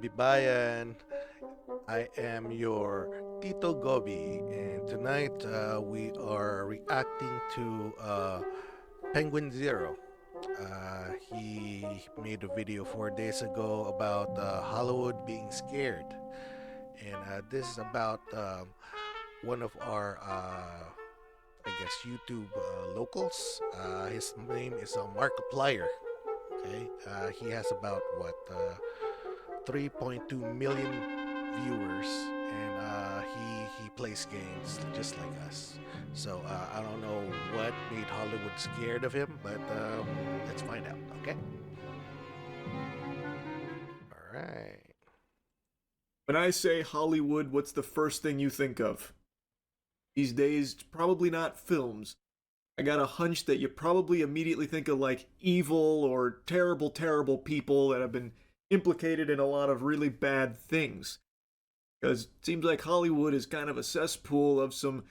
Kabibayan. I am your Tito Goby, and tonight we are reacting to Penguin Zero. He made a video 4 days ago about Hollywood being scared, and this is about one of our, I guess, YouTube locals. His name is Markiplier. Okay, he has about what 3.2 million viewers, and he plays games just like us. So I don't know what made Hollywood scared of him, but let's find out. Okay. All right. When I say Hollywood, what's the first thing you think of? These days, it's probably not films. I got a hunch that you probably immediately think of like evil or terrible, terrible people that have been implicated in a lot of really bad things. Because it seems like Hollywood is kind of a cesspool of some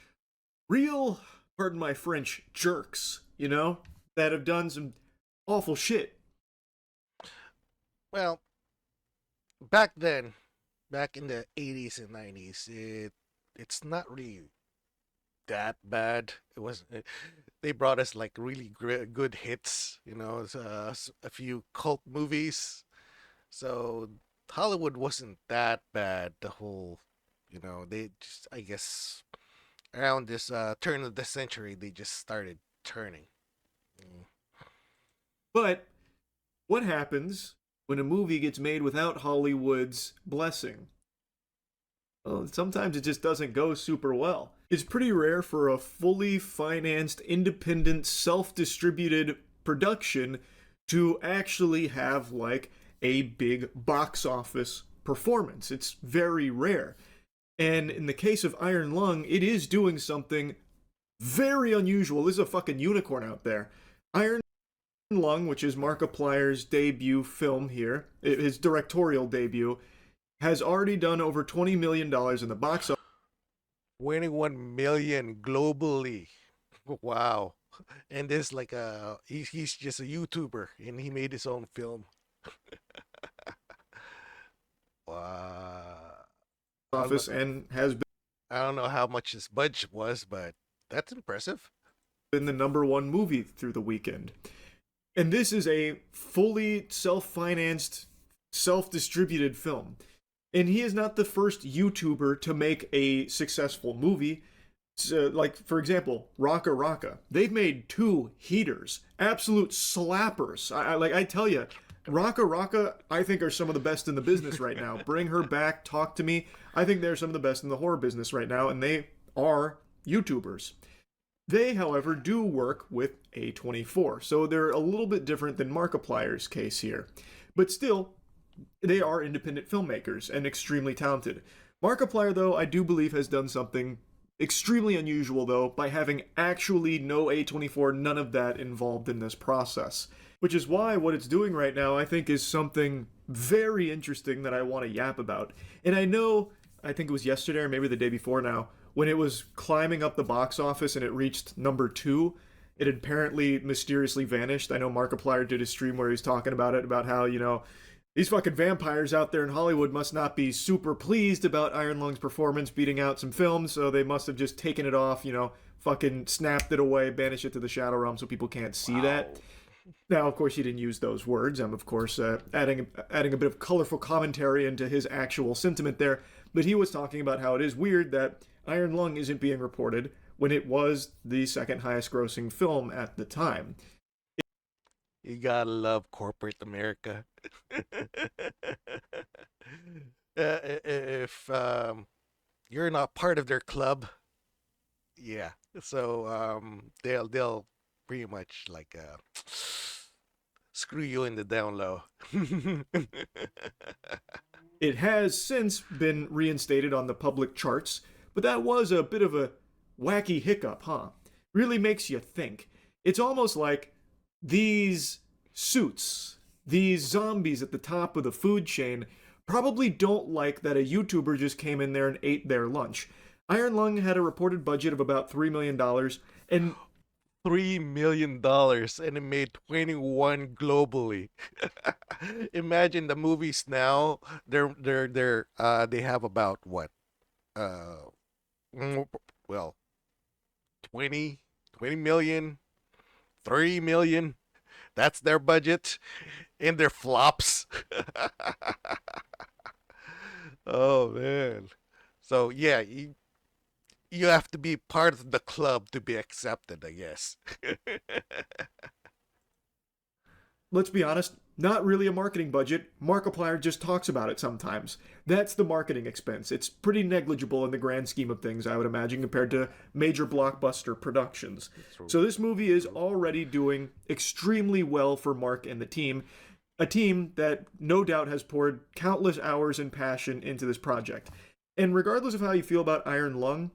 real, pardon my French, jerks, that have done some awful shit. Well, back then, back in the 80s and 90s, it's not really that bad. It was they brought us like really good hits, a few cult movies. So Hollywood wasn't that bad. The whole, they just, I guess, around this turn of the century, they just started turning. Mm. But what happens when a movie gets made without Hollywood's blessing? Well, sometimes it just doesn't go super well. It's pretty rare for a fully financed, independent, self distributed production to actually have like a big box office performance. It's very rare. And in the case of Iron Lung, it is doing something very unusual. There's a fucking unicorn out there. Iron Lung, which is Markiplier's debut film here, his directorial debut, has already done over $20 million in the box office. 21 million globally. Wow. And this like he's just a YouTuber and he made his own film. Wow. I don't know, Office and has I don't know how much his budget was, but that's impressive. been the number one movie through the weekend. And this is a fully self financed, self distributed film. And he is not the first YouTuber to make a successful movie. So, like, for example, Raka Raka. They've made two heaters, absolute slappers. I tell you, Raka Raka, I think, are some of the best in the business right now. Bring her back, talk to me. I think they're some of the best in the horror business right now, and they are YouTubers. They, however, do work with A24, so they're a little bit different than Markiplier's case here. But still, they are independent filmmakers and extremely talented. Markiplier, though, I do believe has done something extremely unusual, though, by having actually no A24, none of that involved in this process. Which is why what it's doing right now, I think, is something very interesting that I want to yap about. And I know, I think it was yesterday or maybe the day before now, when it was climbing up the box office and it reached number 2, it had apparently mysteriously vanished. I know Markiplier did a stream where he was talking about it, about how, these fucking vampires out there in Hollywood must not be super pleased about Iron Lung's performance beating out some films, so they must have just taken it off, fucking snapped it away, banished it to the Shadow Realm so people can't see that. Now, of course, he didn't use those words. I'm, of course, adding a bit of colorful commentary into his actual sentiment there. But he was talking about how it is weird that Iron Lung isn't being reported when it was the second highest grossing film at the time. You gotta love corporate America. If you're not part of their club, yeah. So they'll pretty much like screw you in the down low. It has since been reinstated on the public charts, but that was a bit of a wacky hiccup, huh? Really makes you think. It's almost like these suits, these zombies at the top of the food chain, probably don't like that a YouTuber just came in there and ate their lunch. Iron Lung had a reported budget of about $3 million, and $3 million and it made 21 globally. Imagine the movies now. They have about what? Uh, mm, well, 20, 20 million, 3 million. That's their budget and their flops. Oh man. So yeah, you have to be part of the club to be accepted, I guess. Let's be honest, not really a marketing budget. Markiplier just talks about it sometimes. That's the marketing expense. It's pretty negligible in the grand scheme of things, I would imagine, compared to major blockbuster productions. True. So this movie is True. already doing extremely well for Mark and the team, a team that no doubt has poured countless hours and passion into this project. And regardless of how you feel about Iron Lung,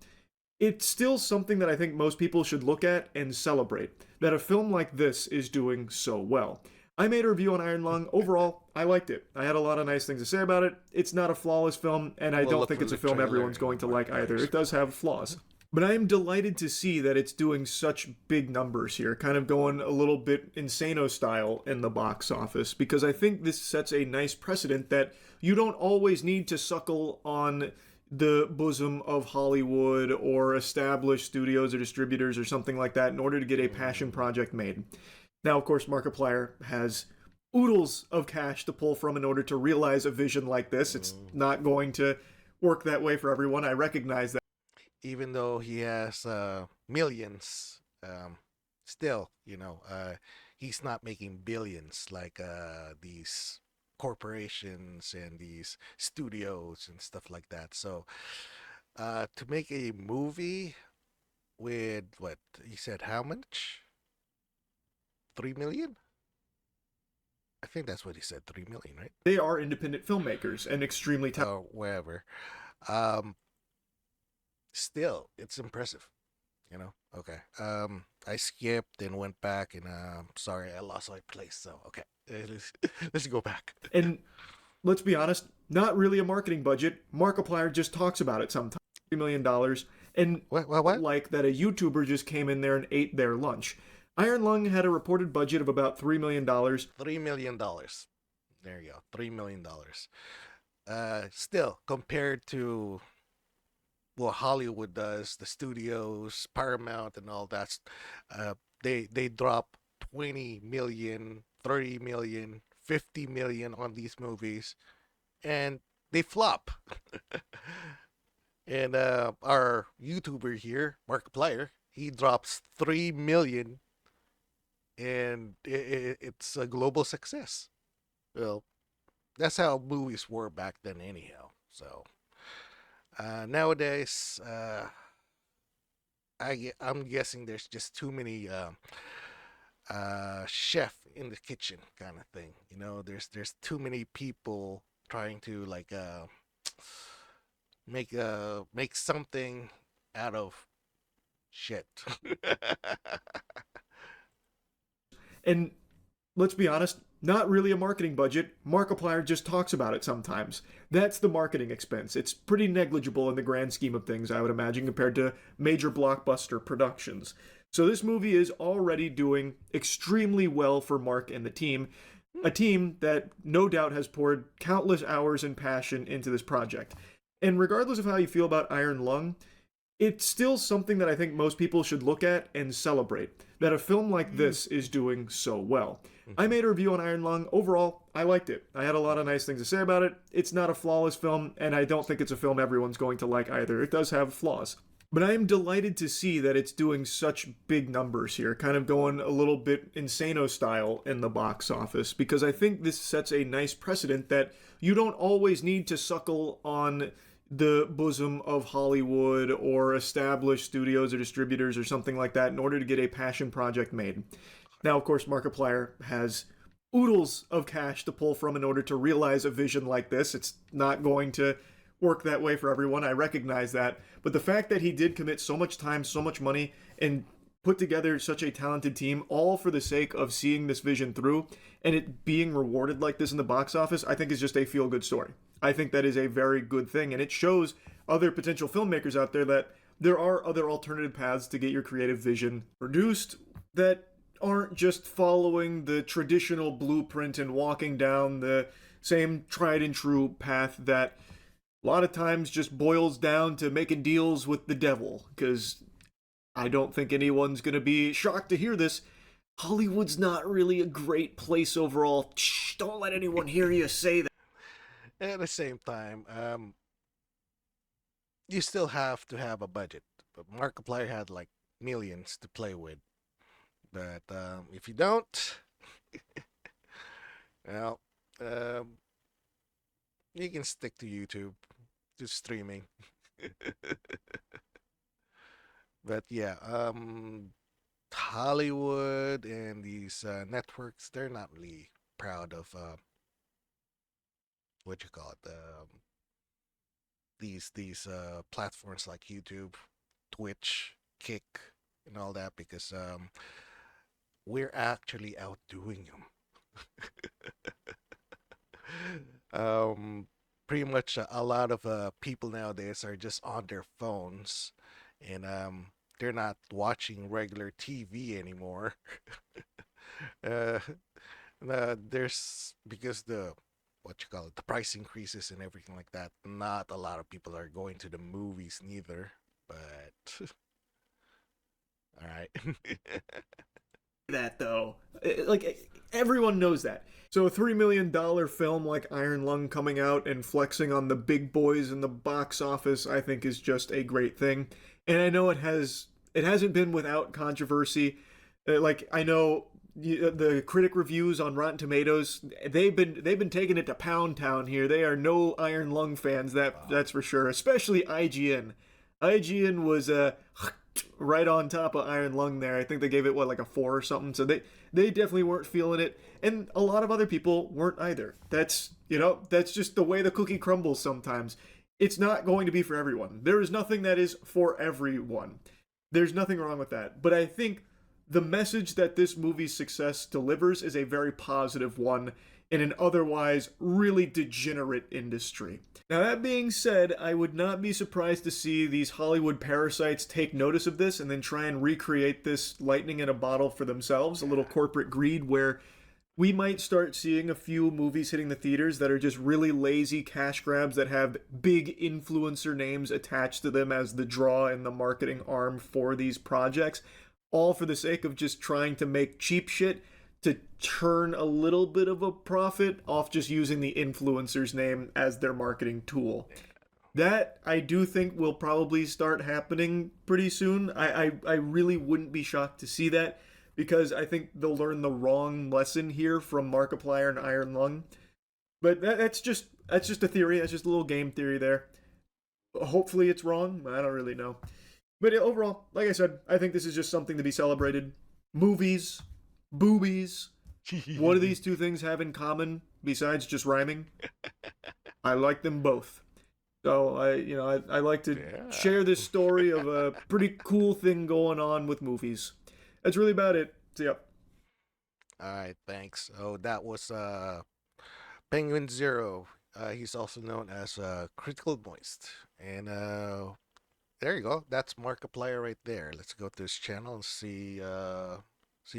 it's still something that I think most people should look at and celebrate, that a film like this is doing so well. I made a review on Iron Lung. Overall, I liked it. I had a lot of nice things to say about it. It's not a flawless film, and I We'll don't look think for it's a the film trailer everyone's and going to like either. Markiplier's. It does have flaws. But I am delighted to see that it's doing such big numbers here, kind of going a little bit Insano style in the box office, because I think this sets a nice precedent that you don't always need to suckle on the bosom of Hollywood or established studios or distributors or something like that in order to get a passion project made. Now, of course, Markiplier has oodles of cash to pull from in order to realize a vision like this. It's not going to work that way for everyone. I recognize that. Even though he has millions, still, he's not making billions like these corporations and these studios and stuff like that. So, to make a movie with what he said, how much? 3 million? I think that's what he said, 3 million, right? They are independent filmmakers and extremely talented. Or wherever. Um, Still, it's impressive. Okay. I skipped and went back, and sorry, I lost my place. So okay, let's go back. And let's be honest, not really a marketing budget. Markiplier just talks about it sometimes. $3 million. And What? like that, a YouTuber just came in there and ate their lunch. Iron Lung had a reported budget of about $3 million. $3 million. There you go. $3 million. Still compared to what Hollywood does, the studios, Paramount, and all that, they drop 20 million, 30 million, 50 million on these movies, and they flop. And our YouTuber here, Markiplier, he drops 3 million, and it's a global success. Well, that's how movies were back then, anyhow. So nowadays, I'm guessing there's just too many chef in the kitchen kind of thing. There's too many people trying to like make something out of shit. And let's be honest, not really a marketing budget. Markiplier just talks about it sometimes. That's the marketing expense. It's pretty negligible in the grand scheme of things, I would imagine, compared to major blockbuster productions. So this movie is already doing extremely well for Mark and the team, a team that no doubt has poured countless hours and passion into this project. And regardless of how you feel about Iron Lung, it's still something that I think most people should look at and celebrate, that a film like this is doing so well. I made a review on Iron Lung. Overall, I liked it. I had a lot of nice things to say about it. It's not a flawless film, and I don't think it's a film everyone's going to like either. It does have flaws. But I am delighted to see that it's doing such big numbers here, kind of going a little bit Insano style in the box office, because I think this sets a nice precedent that you don't always need to suckle on the bosom of Hollywood or established studios or distributors or something like that in order to get a passion project made. Now, of course, Markiplier has oodles of cash to pull from in order to realize a vision like this. It's not going to work that way for everyone. I recognize that. But the fact that he did commit so much time, so much money, and put together such a talented team, all for the sake of seeing this vision through and it being rewarded like this in the box office, I think is just a feel good story. I think that is a very good thing, and it shows other potential filmmakers out there that there are other alternative paths to get your creative vision produced, that aren't just following the traditional blueprint and walking down the same tried and true path that a lot of times just boils down to making deals with the devil. Because I don't think anyone's going to be shocked to hear this. Hollywood's not really a great place overall. Shh, don't let anyone hear you say that. At the same time, you still have to have a budget. But Markiplier had like millions to play with. But if you don't, well, um, you can stick to YouTube, to streaming. But yeah, Hollywood and these networks, they're not really proud of what you call it, these platforms like YouTube, Twitch, Kick, and all that because we're actually outdoing them. Pretty much a lot of people nowadays are just on their phones and they're not watching regular TV anymore. uh, there's because the what you call it, the price increases and everything like that. Not a lot of people are going to the movies neither. But all right. That though. Like everyone knows that. So a $3 million film like Iron Lung coming out and flexing on the big boys in the box office, I think is just a great thing. And I know it hasn't been without controversy. Like I know the critic reviews on Rotten Tomatoes, they've been taking it to Pound Town here. They are no Iron Lung fans, Wow. that's for sure. Especially IGN. IGN was right on top of Iron Lung there. I think they gave it what like a 4 or something. So they definitely weren't feeling it, and a lot of other people weren't either. That's just the way the cookie crumbles sometimes. It's not going to be for everyone. There is nothing that is for everyone. There's nothing wrong with that. But I think the message that this movie's success delivers is a very positive one in an otherwise really degenerate industry. Now, that being said, I would not be surprised to see these Hollywood parasites take notice of this and then try and recreate this lightning in a bottle for themselves, a little Yeah. corporate greed where we might start seeing a few movies hitting the theaters that are just really lazy cash grabs that have big influencer names attached to them as the draw and the marketing arm for these projects, all for the sake of just trying to make cheap shit to turn a little bit of a profit off just using the influencer's name as their marketing tool. That I do think will probably start happening pretty soon. I really wouldn't be shocked to see that because I think they'll learn the wrong lesson here from Markiplier and Iron Lung. But that's just a theory. That's just a little game theory there. Hopefully it's wrong. I don't really know. But overall, like I said, I think this is just something to be celebrated. Movies, boobies. What do these two things have in common besides just rhyming? I like them both. So I like to Yeah. share this story of a pretty cool thing going on with movies. That's really about it. So yeah. All right, thanks. Oh, that was Penguin Zero. He's also known as Critical Moist. And there you go. That's Markiplier right there. Let's go to his channel and see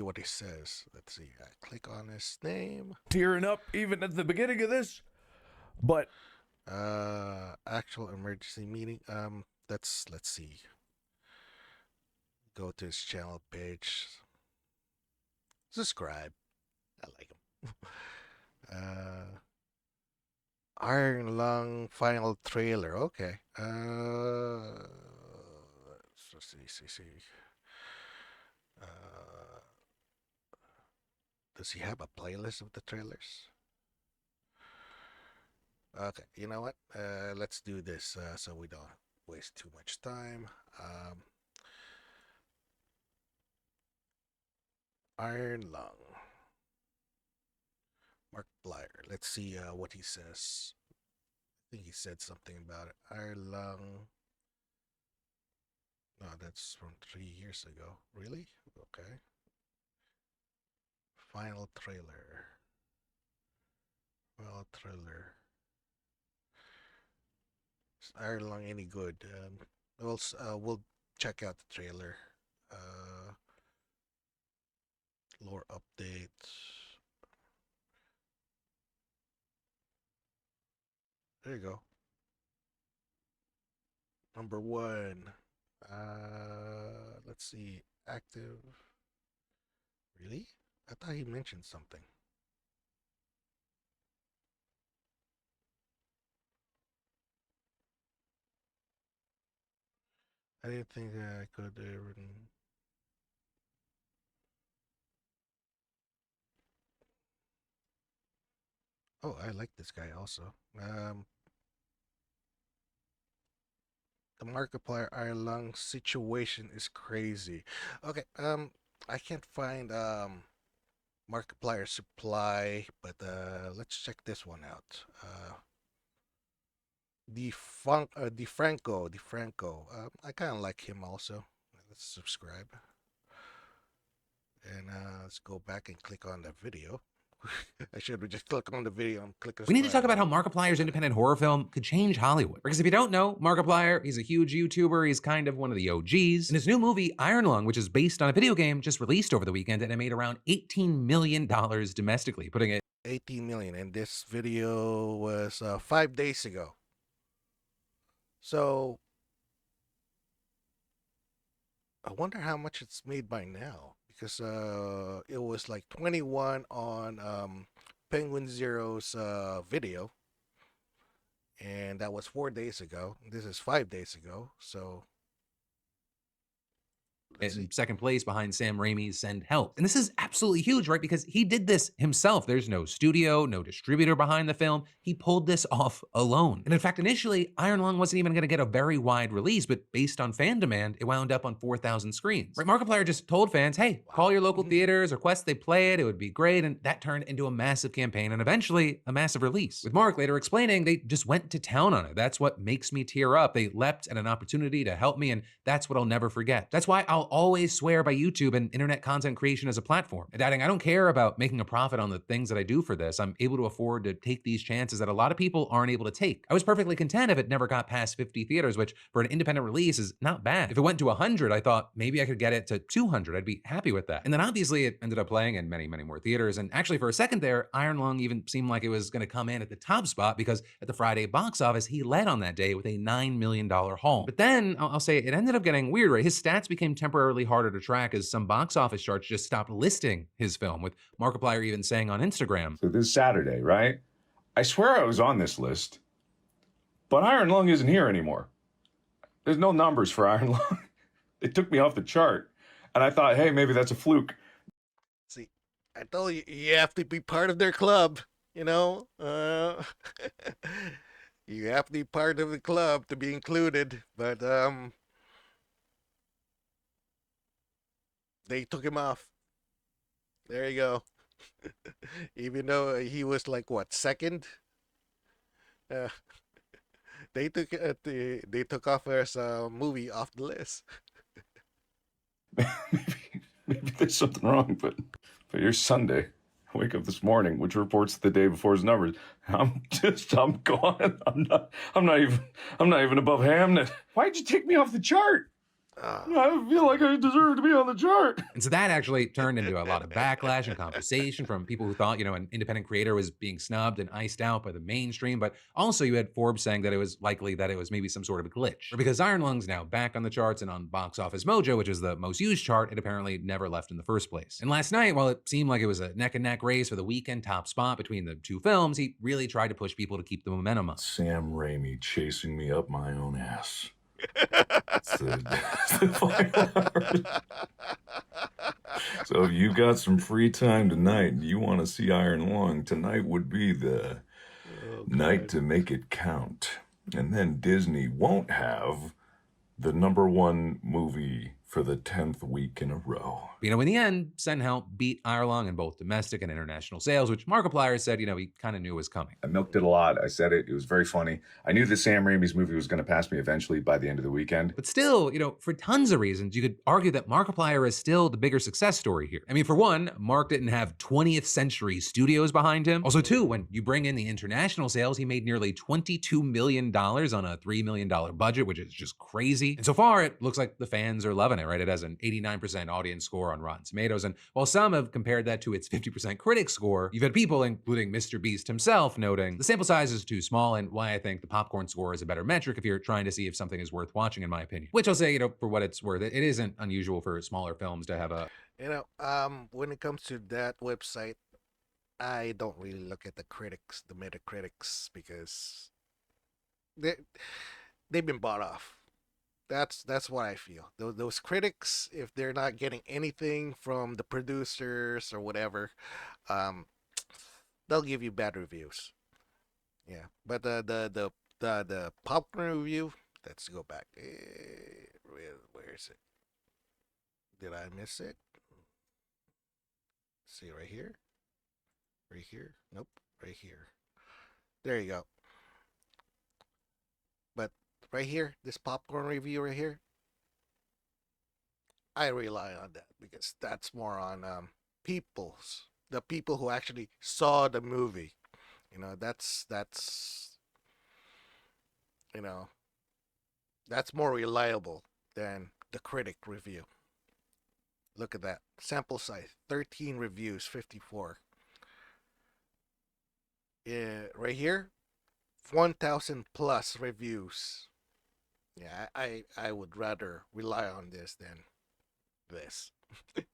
what he says. Let's see. I click on his name. Tearing up even at the beginning of this, but Actual emergency meeting. Let's see. Go to his channel page. Subscribe. I like him. uh, Iron Lung final trailer. Okay. Let's see. Uh, does he have a playlist of the trailers? Okay. You know what? Let's do this so we don't waste too much time. Iron Lung. Markiplier. Let's see what he says. I think he said something about it. Iron Lung. No, that's from 3 years ago. Really? Okay. Final trailer. Final trailer. Is Iron Lung any good? We'll check out the trailer. Uh, Updates. There you go. Number one. Let's see. Active. Really? I thought he mentioned something. I didn't think that I could even. Oh, I like this guy also. The Markiplier Iron Lung situation is crazy. Okay, I can't find Markiplier supply, but let's check this one out. DeFranco. I kind of like him also. Let's subscribe, and let's go back and click on the video. I should just click on the video and click We need to talk subscribe. about how Markiplier's independent horror film could change Hollywood. Because if you don't know, Markiplier, he's a huge YouTuber. He's kind of one of the OGs. And his new movie, Iron Lung, which is based on a video game, just released over the weekend, and it made around $18 million domestically, putting it 18 million, and this video was 5 days ago. So I wonder how much it's made by now, because it was like 21 on Penguin Zero's video, and that was 4 days ago. This is 5 days ago, so let's see. in second place behind Sam Raimi's Send Help. And this is absolutely huge, right? Because he did this himself. There's no studio, no distributor behind the film. He pulled this off alone. And in fact, initially, Iron Lung wasn't even gonna get a very wide release, but based on fan demand, it wound up on 4,000 screens. Right? Markiplier just told fans, hey, call your local theaters, request they play it, it would be great. And that turned into a massive campaign and eventually a massive release. With Mark later explaining, they just went to town on it. That's what makes me tear up. They leapt at an opportunity to help me, and that's what I'll never forget. That's why I'll always swear by YouTube and internet content creation as a platform. And adding, I don't care about making a profit on the things that I do for this. I'm able to afford to take these chances that a lot of people aren't able to take. I was perfectly content if it never got past 50 theaters, which for an independent release is not bad. If it went to 100, I thought maybe I could get it to 200. I'd be happy with that. And then obviously it ended up playing in many, many more theaters. And actually for a second there, Iron Lung even seemed like it was gonna come in at the top spot, because at the Friday box office, he led on that day with a $9 million haul. But then I'll say it ended up getting weird, right? His stats became temporarily harder to track as some box office charts just stopped listing his film, with Markiplier even saying on Instagram, So this Saturday, right? I swear I was on this list, but Iron Lung isn't here anymore. There's no numbers for Iron Lung. It took me off the chart. And I thought, hey, maybe that's a fluke. See, I told you, you have to be part of their club, you know? You have to be part of the club to be included, but they took him off. There you go. Even though he was like what, second? Uh, they took off his movie off the list. maybe there's something wrong, but here's Sunday. I wake up this morning, which reports the day before his numbers. I'm gone. I'm not even above Hamnet. Why'd you take me off the chart? I feel like I deserve to be on the chart. And so that actually turned into a lot of backlash and conversation from people who thought, an independent creator was being snubbed and iced out by the mainstream. But also you had Forbes saying that it was likely that it was maybe some sort of a glitch. Or because Iron Lung's now back on the charts and on Box Office Mojo, which is the most used chart, it apparently never left in the first place. And last night, while it seemed like it was a neck and neck race for the weekend top spot between the two films, he really tried to push people to keep the momentum up. Sam Raimi chasing me up my own ass. That's the final hour. So if you got some free time tonight and you want to see Iron Lung, tonight would be the night to make it count. And then Disney won't have the #1 movie for the 10th week in a row. In the end, Send Help beat Iron Lung in both domestic and international sales, which Markiplier said, he kind of knew was coming. I milked it a lot. I said it. It was very funny. I knew that Sam Raimi's movie was going to pass me eventually by the end of the weekend. But still, for tons of reasons, you could argue that Markiplier is still the bigger success story here. I mean, for one, Mark didn't have 20th Century Studios behind him. Also, two, when you bring in the international sales, he made nearly $22 million on a $3 million budget, which is just crazy. And so far, it looks like the fans are loving it, right? It has an 89% audience score on Rotten Tomatoes. And while some have compared that to its 50% critic score, you've had people, including Mr. Beast himself, noting the sample size is too small and why I think the popcorn score is a better metric if you're trying to see if something is worth watching, in my opinion. Which I'll say, for what it's worth, it isn't unusual for smaller films to have a... When it comes to that website, I don't really look at the critics, the Metacritics, because they've been bought off. That's what I feel. Those critics, if they're not getting anything from the producers or whatever, they'll give you bad reviews. Yeah, but the popcorn review. Let's go back. Where is it? Did I miss it? See right here. Right here. Nope. Right here. There you go. But right here, this popcorn review right here, I rely on that because that's more on the people who actually saw the movie. That's that's more reliable than the critic review. Look at that. Sample size, 13 reviews, 54. Right here, 1,000 plus reviews. Yeah, I would rather rely on this than this. Okay,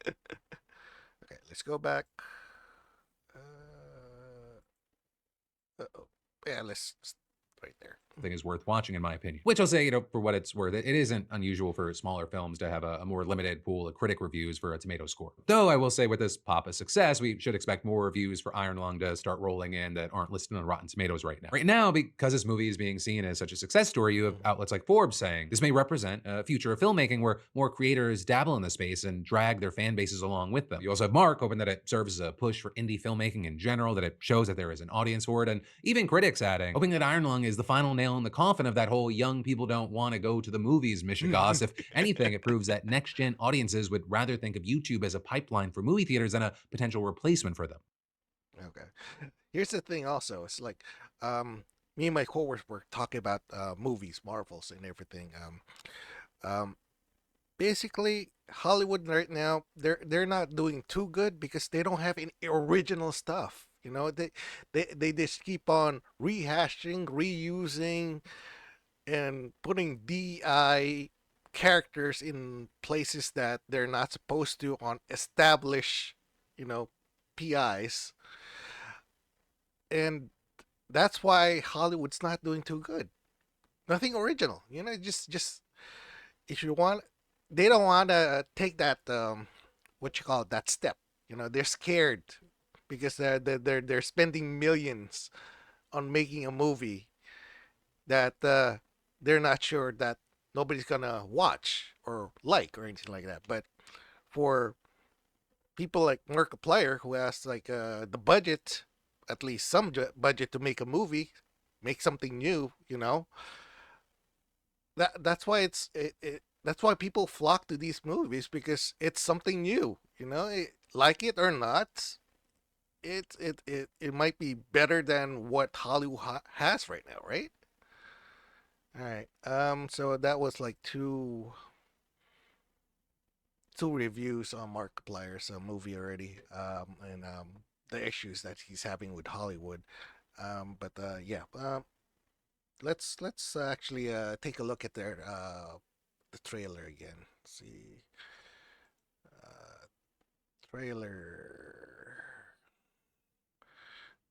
let's go back. Uh-oh. Yeah, let's right there. Thing is worth watching, in my opinion. Which I'll say, for what it's worth, it isn't unusual for smaller films to have a more limited pool of critic reviews for a tomato score. Though I will say, with this pop of success, we should expect more reviews for Iron Lung to start rolling in that aren't listed on Rotten Tomatoes right now. Right now, because this movie is being seen as such a success story, you have outlets like Forbes saying this may represent a future of filmmaking where more creators dabble in the space and drag their fan bases along with them. You also have Mark hoping that it serves as a push for indie filmmaking in general, that it shows that there is an audience for it, and even critics adding, hoping that Iron Lung is the final nail in the coffin of that whole young people don't want to go to the movies mishigas. If anything, it proves that next-gen audiences would rather think of YouTube as a pipeline for movie theaters than a potential replacement for them. Okay. Here's the thing also. It's like me and my coworkers were talking about movies, Marvels and everything. Basically Hollywood right now, they're not doing too good because they don't have any original stuff. They just keep on rehashing, reusing, and putting DI characters in places that they're not supposed to on established, PIs. And that's why Hollywood's not doing too good. Nothing original. Just if you want, they don't want to take that that step. They're scared because they're spending millions on making a movie that they're not sure that nobody's gonna watch or like or anything like that. But for people like Markiplier, who has the budget, at least some budget to make a movie, make something new, that's why that's why people flock to these movies, because it's something new. Like it or not, it might be better than what Hollywood has right now, right? All right. So that was like two reviews on Markiplier's movie already, and the issues that he's having with Hollywood. But yeah. Let's actually take a look at the trailer again. Let's see. Trailer.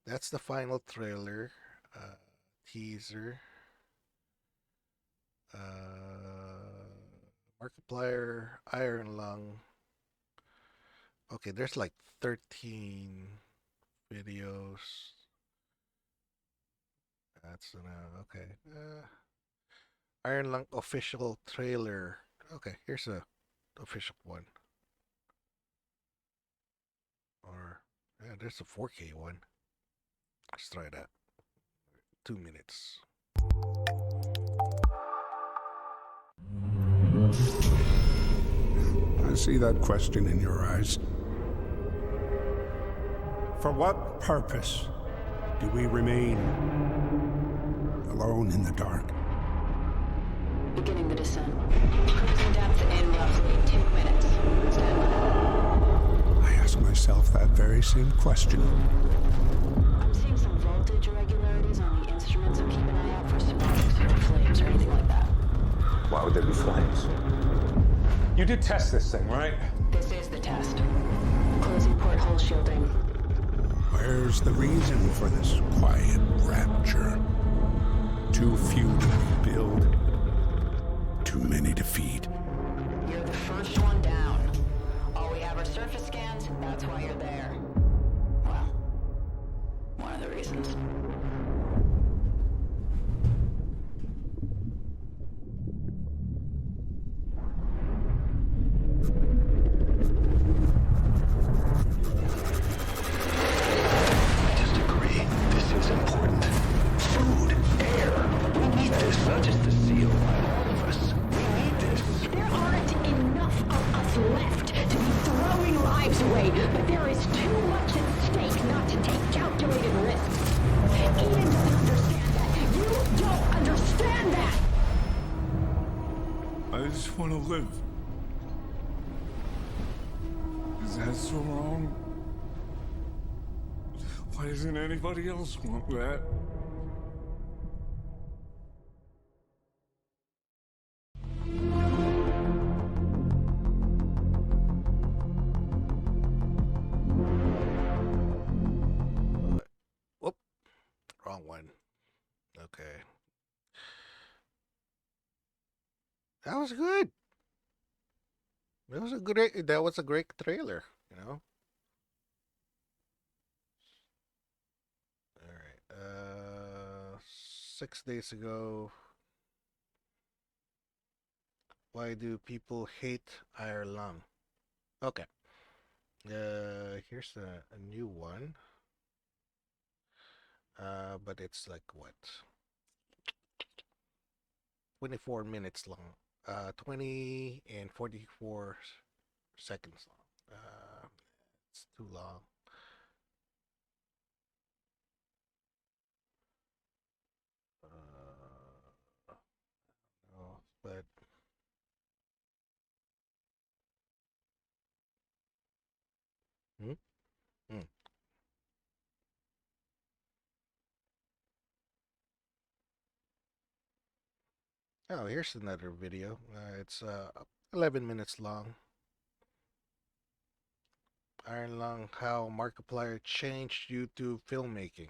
That's the final trailer. Teaser. Markiplier, Iron Lung. Okay, there's like 13 videos. That's okay. Iron Lung official trailer. Okay, here's a official one. Or yeah, there's a 4K one. Let's try that. 2 minutes. I see that question in your eyes. For what purpose do we remain alone in the dark? Beginning the descent. Cruising depth in roughly 2 minutes. Stand by. myself that very same question. I'm seeing some voltage irregularities on the instruments, so keep an eye out for sparks or flames or anything like that. Why would there be flames? You did test this thing, right? This is the test. Closing porthole shielding. Where's the reason for this quiet rapture? Too few to rebuild, too many to feed. You're the first one down. All we have are surface scans, that's why you're there. Well, one of the reasons. I disagree. This is important. Food, air. We need this, not just the seal. All of us. We need this. There aren't enough of us left to be throwing lives away, but there is too much at stake not to take calculated risks. Eden doesn't understand that. You don't understand that! I just want to live. Is that so wrong? Why doesn't anybody else want that? Whoop. Wrong one. Okay. That was good. That was a great trailer, you know? Alright. 6 days ago. Why do people hate Ireland? Okay. Here's a new one. But it's like what? 24 minutes long. 20 and 44 seconds long. It's too long. No, but hmm? Hmm. Oh, here's another video. It's 11 minutes long. Iron Lung, how Markiplier changed YouTube filmmaking.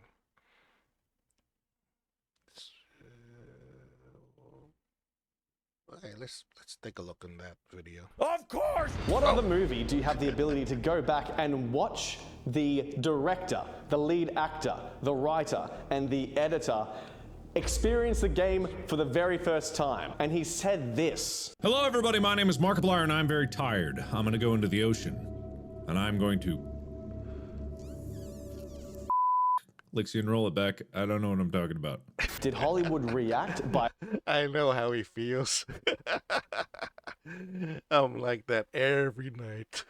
Okay, let's take a look in that video. Of course! What other movie do you have the ability to go back and watch the director, the lead actor, the writer, and the editor experience the game for the very first time? And he said this. Hello everybody, my name is Markiplier and I'm very tired. I'm gonna go into the ocean. And I'm going to... Lixie and roll it back. I don't know what I'm talking about. Did Hollywood react by... I know how he feels. I'm like that every night.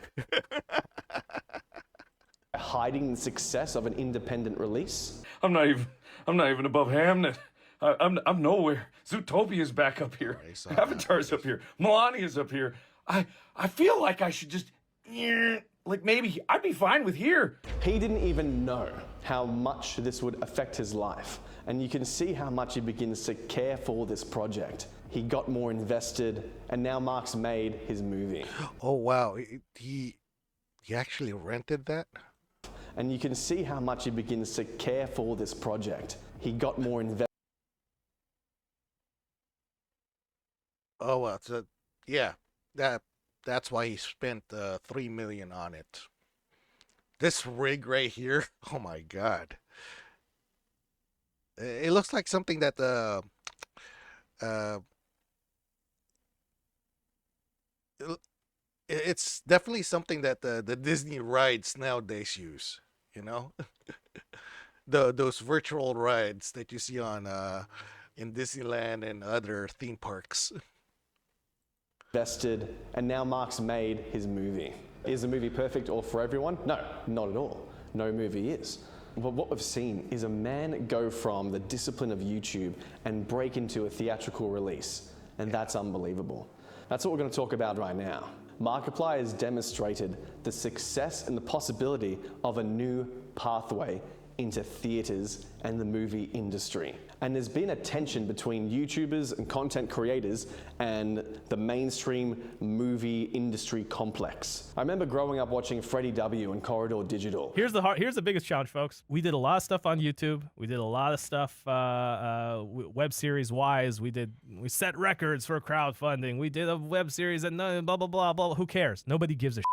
hiding the success of an independent release? I'm not even above Hamnet. I'm nowhere. Zootopia's back up here. Avatar's up here. Melania's up here. I feel like I should just... Like maybe I'd be fine with here. He didn't even know how much this would affect his life. And you can see how much he begins to care for this project. He got more invested, and now Mark's made his movie. Oh wow, he actually rented that? And you can see how much he begins to care for this project. He got more invested. Oh well, so yeah, that's why he spent $3 million on it. This rig right here, oh my god, it looks like something that it's definitely something that the Disney rides nowadays use. You know, those virtual rides that you see on in Disneyland and other theme parks. Invested, and now Mark's made his movie. Is the movie perfect or for everyone? No, not at all. No movie is. But what we've seen is a man go from the discipline of YouTube and break into a theatrical release, and that's unbelievable. That's what we're going to talk about right now. Markiplier has demonstrated the success and the possibility of a new pathway into theaters and the movie industry. And there's been a tension between YouTubers and content creators and the mainstream movie industry complex. I remember growing up watching Freddie W. and Corridor Digital. Here's the biggest challenge, folks. We did a lot of stuff on YouTube. We did a lot of stuff web series wise. We set records for crowdfunding. We did a web series and blah blah blah blah. Who cares? Nobody gives a shit.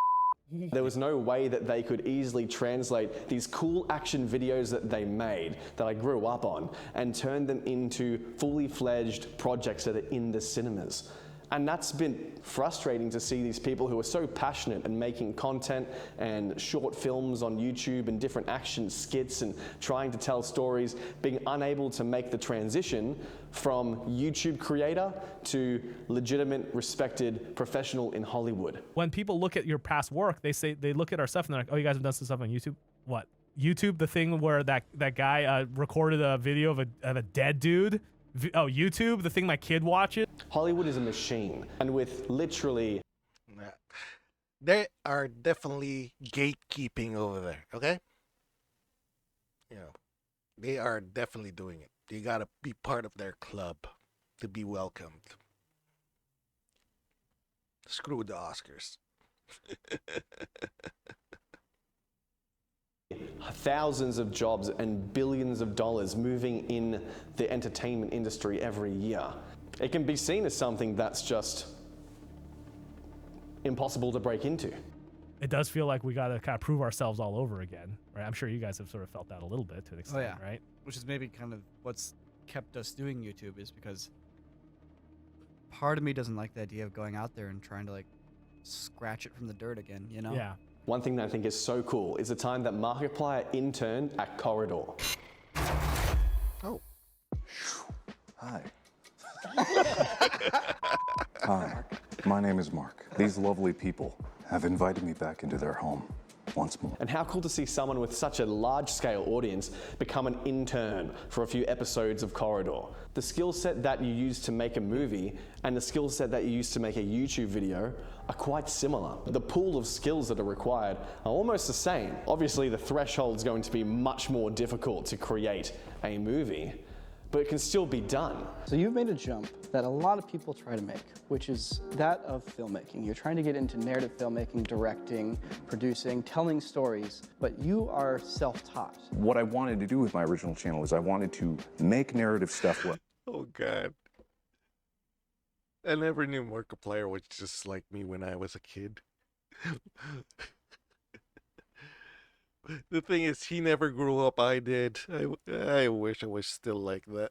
There was no way that they could easily translate these cool action videos that they made, that I grew up on, and turn them into fully fledged projects that are in the cinemas. And that's been frustrating to see these people who are so passionate and making content and short films on YouTube and different action skits and trying to tell stories, being unable to make the transition from YouTube creator to legitimate, respected professional in Hollywood. When people look at your past work, they look at our stuff and they're like, oh, you guys have done some stuff on YouTube? What? YouTube, the thing where that guy recorded a video of a dead dude? Oh, YouTube, the thing my kid watches? Hollywood is a machine, and with literally... They are definitely gatekeeping over there, okay? You know, they are definitely doing it. You gotta be part of their club to be welcomed. Screw the Oscars. Thousands of jobs and billions of dollars moving in the entertainment industry every year. It can be seen as something that's just impossible to break into. It does feel like we got to kind of prove ourselves all over again, right? I'm sure you guys have sort of felt that a little bit to an extent, right? Which is maybe kind of what's kept us doing YouTube, is because part of me doesn't like the idea of going out there and trying to like scratch it from the dirt again, you know? Yeah. One thing that I think is so cool is the time that Markiplier interned at Corridor. Oh. Hi. Hi, my name is Mark. These lovely people have invited me back into their home once more. And how cool to see someone with such a large-scale audience become an intern for a few episodes of Corridor. The skill set that you use to make a movie and the skill set that you use to make a YouTube video are quite similar. The pool of skills that are required are almost the same. Obviously, the threshold is going to be much more difficult to create a movie, but it can still be done. So you've made a jump that a lot of people try to make, which is that of filmmaking. You're trying to get into narrative filmmaking, directing, producing, telling stories, but you are self-taught. What I wanted to do with my original channel is I wanted to make narrative stuff well. Oh, God. I never knew Markiplier was just like me when I was a kid. The thing is, he never grew up. I did. I wish I was still like that.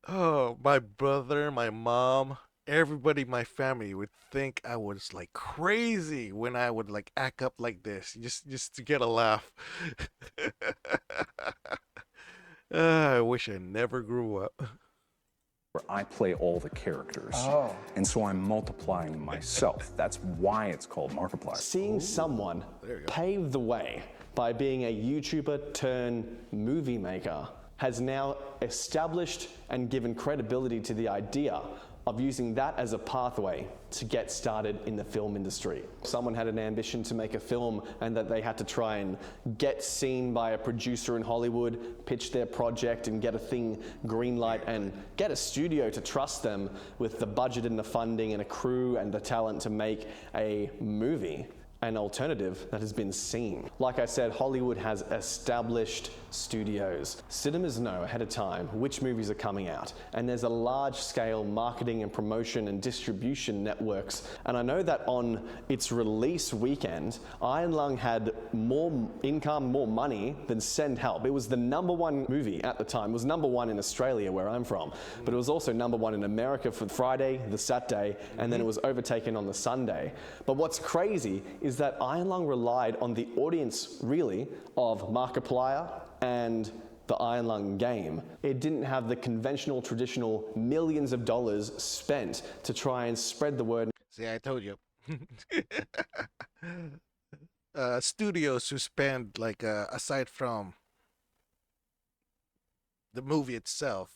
Oh, my brother, my mom, everybody in my family would think I was like crazy when I would like act up like this, just to get a laugh. I wish I never grew up. Where I play all the characters. Oh. And so I'm multiplying myself. That's why it's called Markiplier. Seeing someone pave the way by being a YouTuber turned movie maker has now established and given credibility to the idea of using that as a pathway to get started in the film industry. Someone had an ambition to make a film and that they had to try and get seen by a producer in Hollywood, pitch their project and get a thing greenlight and get a studio to trust them with the budget and the funding and a crew and the talent to make a movie. An alternative that has been seen. Like I said, Hollywood has established studios. Cinemas know ahead of time which movies are coming out, and there's a large-scale marketing and promotion and distribution networks. And I know that on its release weekend, Iron Lung had more income, more money than Send Help. It was the #1 movie at the time. It was #1 in Australia, where I'm from, but it was also #1 in America for Friday, the Saturday, and then it was overtaken on the Sunday. But what's crazy is that Iron Lung relied on the audience, really, of Markiplier and the Iron Lung game. It didn't have the conventional, traditional millions of dollars spent to try and spread the word. See, I told you. Studios who spend, like, aside from the movie itself,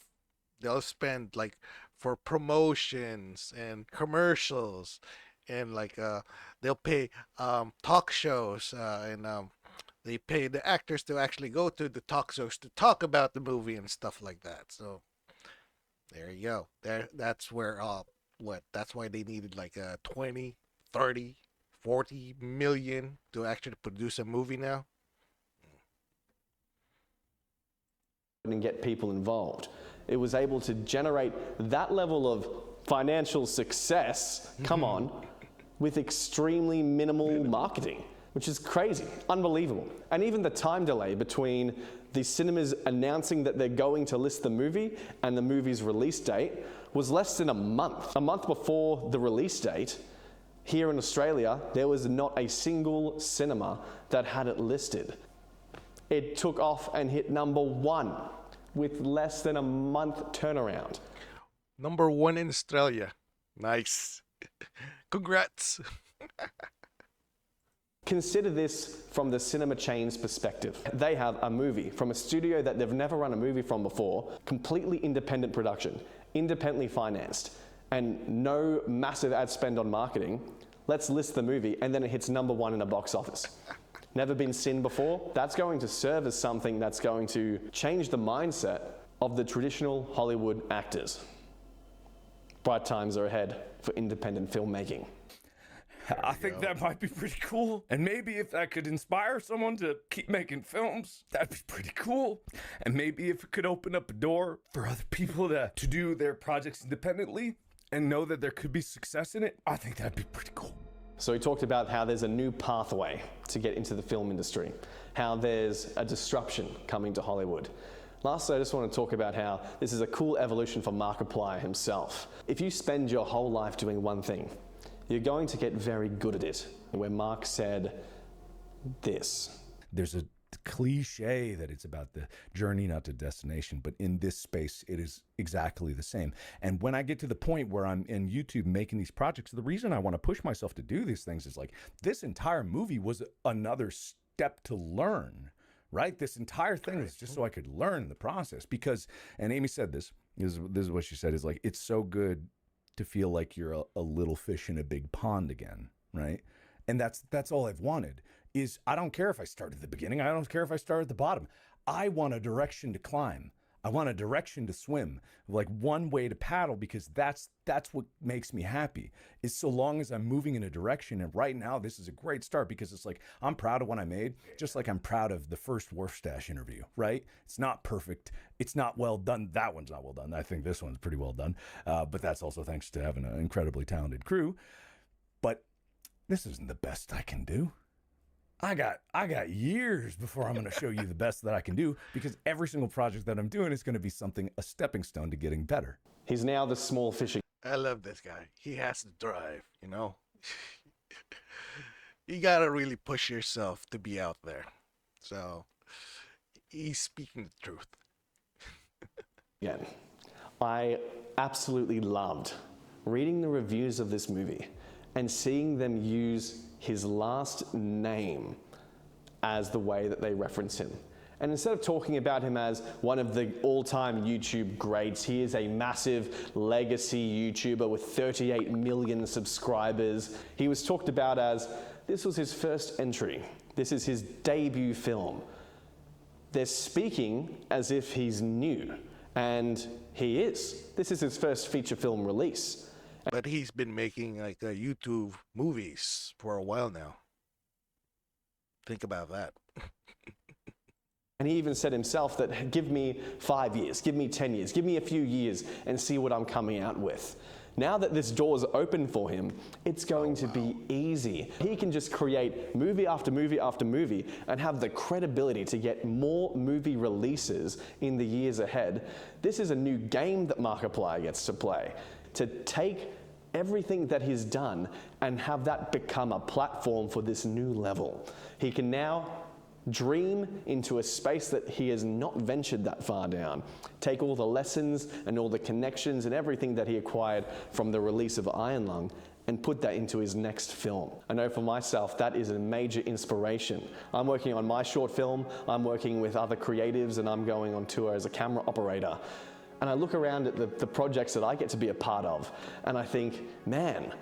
they'll spend, like, for promotions and commercials, and like they'll pay talk shows, and they pay the actors to actually go to the talk shows to talk about the movie and stuff like that. So there you go. That's where that's why they needed like 20, 30, 40 million to actually produce a movie now. And get people involved. It was able to generate that level of financial success, come on, with extremely minimal marketing, which is crazy, unbelievable. And even the time delay between the cinemas announcing that they're going to list the movie and the movie's release date was less than a month. A month before the release date, here in Australia, there was not a single cinema that had it listed. It took off and hit #1 with less than a month turnaround. #1 in Australia. Nice. Congrats. Consider this from the cinema chain's perspective. They have a movie from a studio that they've never run a movie from before, completely independent production, independently financed, and no massive ad spend on marketing. Let's list the movie, and then it hits #1 in a box office. Never been seen before. That's going to serve as something that's going to change the mindset of the traditional Hollywood actors. Bright times are ahead for independent filmmaking. I think that might be pretty cool. And maybe if that could inspire someone to keep making films, that'd be pretty cool. And maybe if it could open up a door for other people to do their projects independently and know that there could be success in it, I think that'd be pretty cool. So he talked about how there's a new pathway to get into the film industry, how there's a disruption coming to Hollywood. Lastly, I just want to talk about how this is a cool evolution for Markiplier himself. If you spend your whole life doing one thing, you're going to get very good at it. Where Mark said this. There's a cliche that it's about the journey, not the destination, but in this space, it is exactly the same. And when I get to the point where I'm in YouTube making these projects, the reason I want to push myself to do these things is like, this entire movie was another step to learn, right? This entire thing is just so I could learn the process because, and Amy said this is what she said, is like, it's so good to feel like you're a little fish in a big pond again, right? And that's all I've wanted. Is I don't care if I start at the beginning. I don't care if I start at the bottom. I want a direction to climb. I want a direction to swim, like one way to paddle, because that's what makes me happy, is so long as I'm moving in a direction. And right now, this is a great start because it's like, I'm proud of what I made, just like I'm proud of the first Wharf Stash interview, right? It's not perfect. It's not well done. That one's not well done. I think this one's pretty well done. But that's also thanks to having an incredibly talented crew. But this isn't the best I can do. I got years before I'm going to show you the best that I can do, because every single project that I'm doing is going to be a stepping stone to getting better. He's now the small fish. I love this guy. He has the drive, you know? You got to really push yourself to be out there. So he's speaking the truth. Yeah. I absolutely loved reading the reviews of this movie and seeing them use his last name as the way that they reference him. And instead of talking about him as one of the all-time YouTube greats, he is a massive legacy YouTuber with 38 million subscribers. He was talked about as, this was his first entry. This is his debut film. They're speaking as if he's new, and he is. This is his first feature film release. But he's been making like YouTube movies for a while now. Think about that. And he even said himself that, give me 5 years, give me 10 years, give me a few years and see what I'm coming out with. Now that this door's open for him, it's going to be easy. He can just create movie after movie after movie and have the credibility to get more movie releases in the years ahead. This is a new game that Markiplier gets to play. To take everything that he's done and have that become a platform for this new level. He can now dream into a space that he has not ventured that far down. Take all the lessons and all the connections and everything that he acquired from the release of Iron Lung and put that into his next film. I know for myself, that is a major inspiration. I'm working on my short film, I'm working with other creatives, and I'm going on tour as a camera operator. And I look around at the projects that I get to be a part of, and I think, man,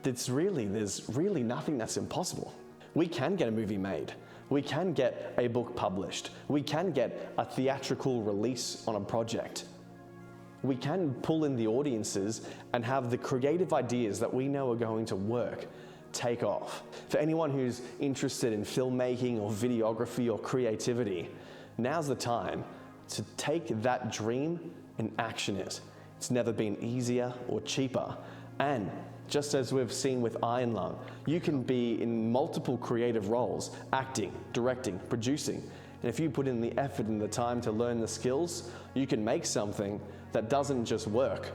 there's really nothing that's impossible. We can get a movie made. We can get a book published. We can get a theatrical release on a project. We can pull in the audiences and have the creative ideas that we know are going to work take off. For anyone who's interested in filmmaking or videography or creativity, now's the time to take that dream and action it. It's never been easier or cheaper. And just as we've seen with Iron Lung, you can be in multiple creative roles, acting, directing, producing. And if you put in the effort and the time to learn the skills, you can make something that doesn't just work,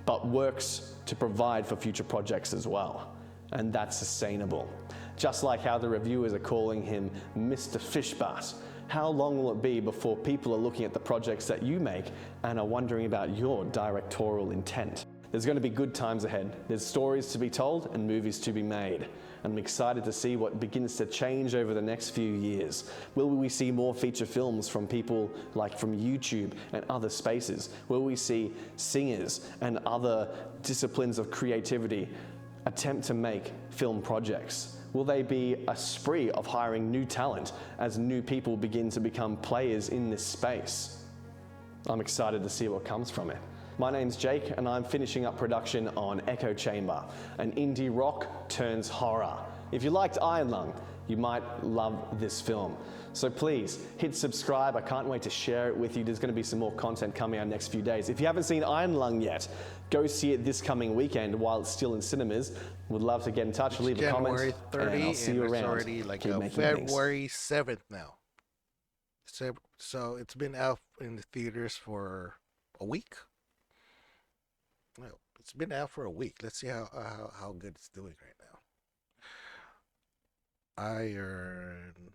but works to provide for future projects as well. And that's sustainable. Just like how the reviewers are calling him Mr. Fishbat. How long will it be before people are looking at the projects that you make and are wondering about your directorial intent? There's going to be good times ahead. There's stories to be told and movies to be made. I'm excited to see what begins to change over the next few years. Will we see more feature films from people like from YouTube and other spaces? Will we see singers and other disciplines of creativity attempt to make film projects? Will they be a spree of hiring new talent as new people begin to become players in this space? I'm excited to see what comes from it. My name's Jake, and I'm finishing up production on Echo Chamber, an indie rock turns horror. If you liked Iron Lung, you might love this film. So please hit subscribe. I can't wait to share it with you. There's going to be some more content coming out next few days. If you haven't seen Iron Lung yet, go see it this coming weekend while it's still in cinemas. Would love to get in touch, leave a comment, January 30, and I'll see you it's around. already like Keep making things. February 7th now. So it's been out in the theaters for a week. No, it's been out for a week. Let's see how good it's doing right now. Iron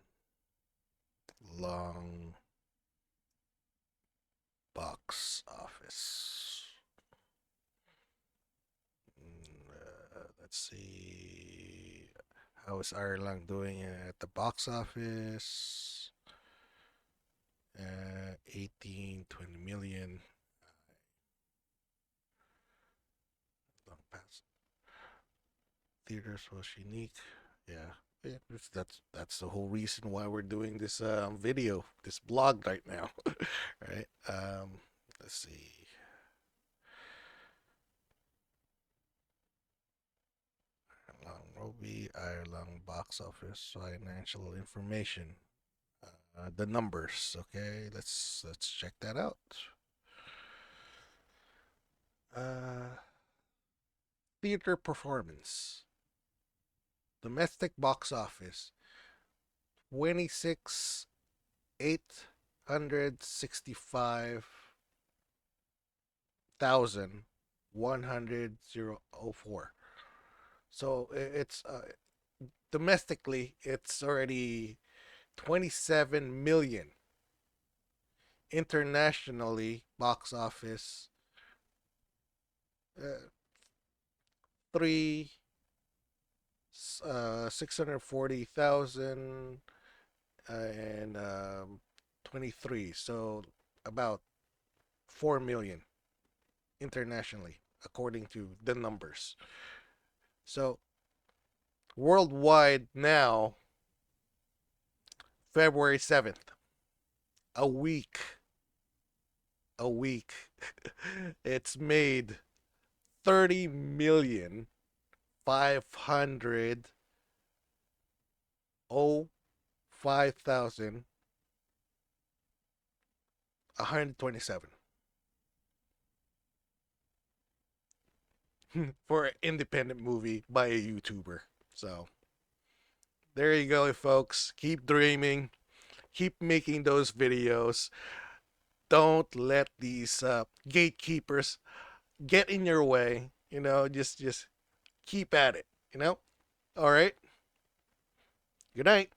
Lung box office. Let's see. How is Iron Lung doing at the box office? 18, 20 million. Long pass. Theaters was unique. Yeah, that's the whole reason why we're doing this video, this blog right now. Right? Let's see. Roby, Iron Lung box office financial information. The numbers. Okay, let's check that out. Theater performance. Domestic box office 26,865,104. So it's domestically it's already 27 million. Internationally box office 640,000 and 23, so about 4 million internationally according to the numbers. So worldwide now, February 7th, a week it's made 30,505,127 for an independent movie by a YouTuber. So there you go, folks. Keep dreaming. Keep making those videos. Don't let these gatekeepers get in your way. You know, just keep at it. You know. All right. Good night.